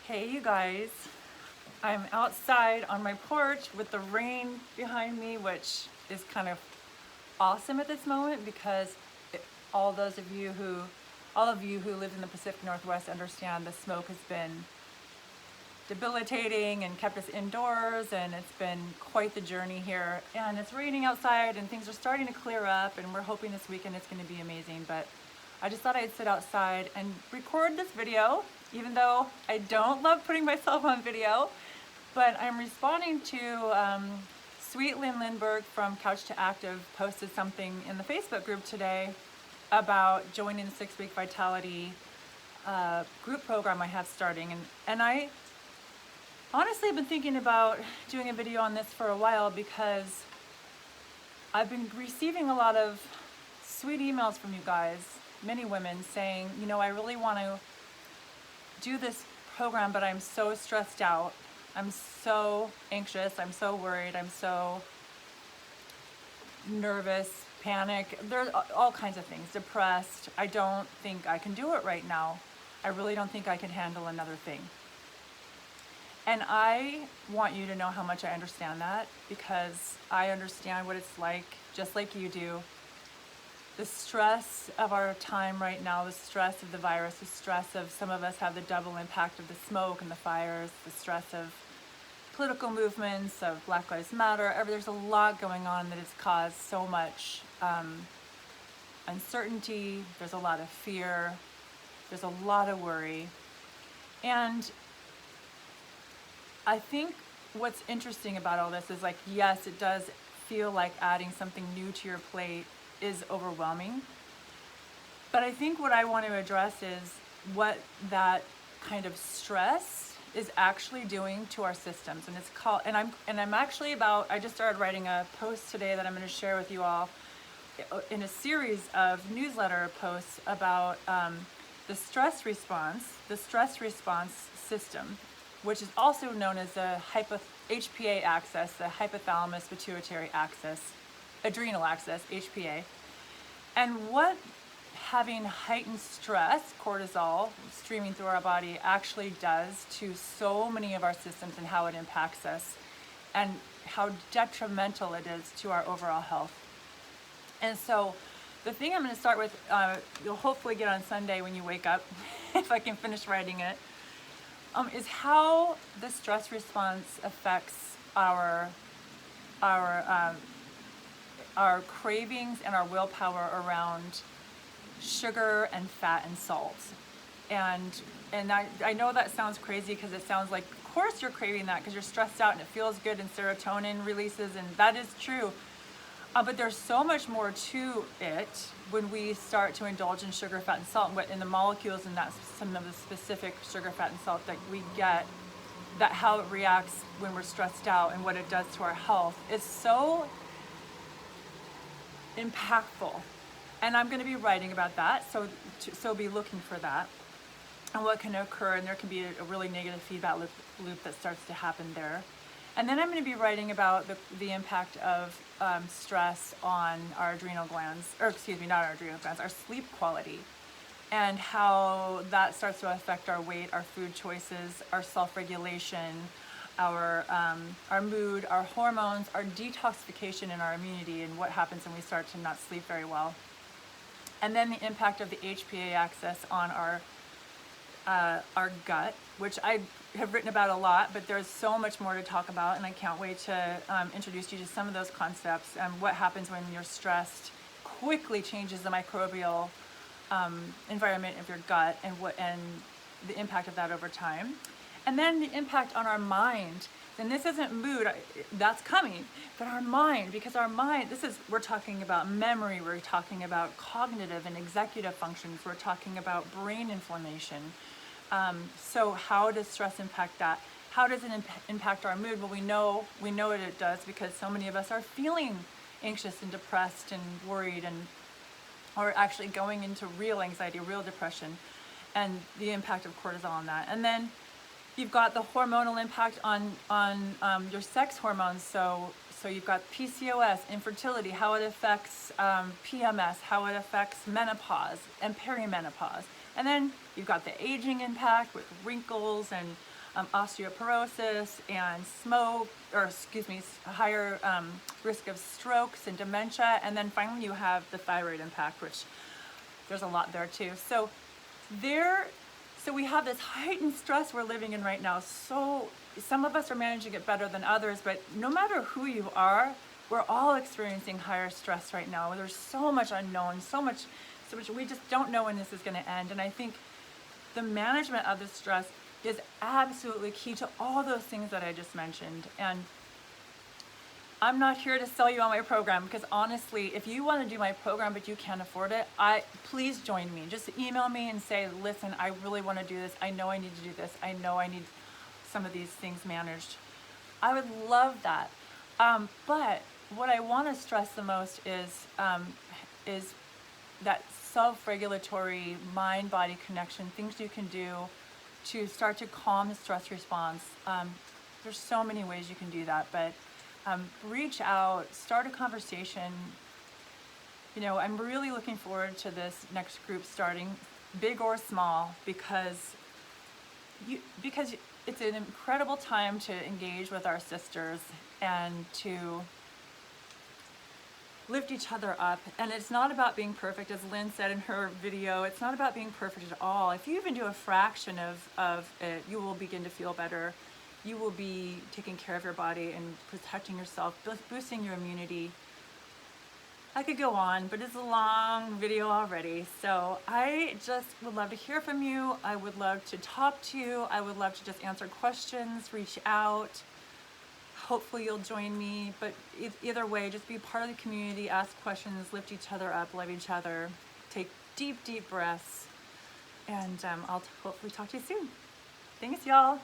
Hey, you guys. I'm outside on my porch with the rain behind me, which is kind of awesome at this moment because all those of you who, all of you who live in the Pacific Northwest understand the smoke has been debilitating and kept us indoors, and it's been quite the journey here. And it's raining outside and things are starting to clear up, and we're hoping this weekend it's going to be amazing. But I just thought I'd sit outside and record this video, even though I don't love putting myself on video. But I'm responding to Sweet Lynn Lindbergh from Couch to Active posted something in the Facebook group today about joining the 6-week Vitality group program I have starting. And I honestly have been thinking about doing a video on this for a while because I've been receiving a lot of sweet emails from you guys, many women, saying, you know, I really want to do this program, but I'm so stressed out. I'm so anxious. I'm so worried. I'm so nervous, panic. There's all kinds of things. Depressed. I don't think I can do it right now. I really don't think I can handle another thing. And I want you to know how much I understand that, because I understand what it's like, just like you do. The stress of our time right now, the stress of the virus, the stress of some of us have the double impact of the smoke and the fires, the stress of political movements, of Black Lives Matter. There's a lot going on that has caused so much uncertainty. There's a lot of fear. There's a lot of worry. And I think what's interesting about all this is, like, yes, it does feel like adding something new to your plate is overwhelming. But I think what I want to address is what that kind of stress is actually doing to our systems. And it's called, and I'm actually I just started writing a post today that I'm going to share with you all in a series of newsletter posts about the stress response system, which is also known as the HPA axis, the hypothalamus pituitary axis, adrenal axis, HPA. And what having heightened stress, cortisol, streaming through our body actually does to so many of our systems, and how it impacts us, and how detrimental it is to our overall health. And so the thing I'm going to start with, you'll hopefully get on Sunday when you wake up, if I can finish writing it, is how the stress response affects our cravings and our willpower around sugar and fat and salt. And I know that sounds crazy, because it sounds like, of course you're craving that because you're stressed out and it feels good and serotonin releases, and that is true. But there's so much more to it when we start to indulge in sugar, fat, and salt, and the molecules in that, some of the specific sugar, fat, and salt that we get, that how it reacts when we're stressed out and what it does to our health is so impactful. And I'm going to be writing about that, so be looking for that and what can occur, and there can be a really negative feedback loop that starts to happen there. And then I'm going to be writing about the impact of stress on our adrenal glands, or excuse me, not our adrenal glands, our sleep quality, and how that starts to affect our weight, our food choices, our self-regulation, our mood, our hormones, our detoxification, and our immunity, and what happens when we start to not sleep very well. And then the impact of the HPA axis on our gut, which I have written about a lot, but there's so much more to talk about, and I can't wait to introduce you to some of those concepts. And what happens when you're stressed quickly changes the microbial environment of your gut, and the impact of that over time. And then the impact on our mind. And this isn't mood, that's coming, but our mind, because our mind, we're talking about memory, we're talking about cognitive and executive functions, we're talking about brain inflammation. So how does stress impact that? How does it impact our mood? Well, we know what it does, because so many of us are feeling anxious and depressed and worried, or actually going into real anxiety, real depression, and the impact of cortisol on that. And then you've got the hormonal impact on your sex hormones. So you've got PCOS, infertility, how it affects PMS, how it affects menopause and perimenopause. And then you've got the aging impact with wrinkles and osteoporosis and smoke, or excuse me, higher risk of strokes and dementia. And then finally you have the thyroid impact, which there's a lot there too. So we have this heightened stress we're living in right now. So some of us are managing it better than others, but no matter who you are, we're all experiencing higher stress right now. There's so much unknown, so much we just don't know when this is going to end. And I think the management of the stress is absolutely key to all those things that I just mentioned. And I'm not here to sell you on my program, because honestly, if you want to do my program but you can't afford it, please join me. Just email me and say, listen, I really want to do this. I know I need to do this. I know I need some of these things managed. I would love that. But what I want to stress the most is that self-regulatory mind-body connection, things you can do to start to calm the stress response. There's so many ways you can do that, but reach out, start a conversation. You know, I'm really looking forward to this next group starting, big or small, because it's an incredible time to engage with our sisters and to lift each other up. And it's not about being perfect, as Lynn said in her video. It's not about being perfect at all. If you even do a fraction of it, you will begin to feel better. You will be taking care of your body and protecting yourself, boosting your immunity. I could go on, but it's a long video already. So I just would love to hear from you. I would love to talk to you. I would love to just answer questions, reach out. Hopefully you'll join me, but either way, just be part of the community, ask questions, lift each other up, love each other, take deep, deep breaths, and I'll hopefully talk to you soon. Thanks, y'all.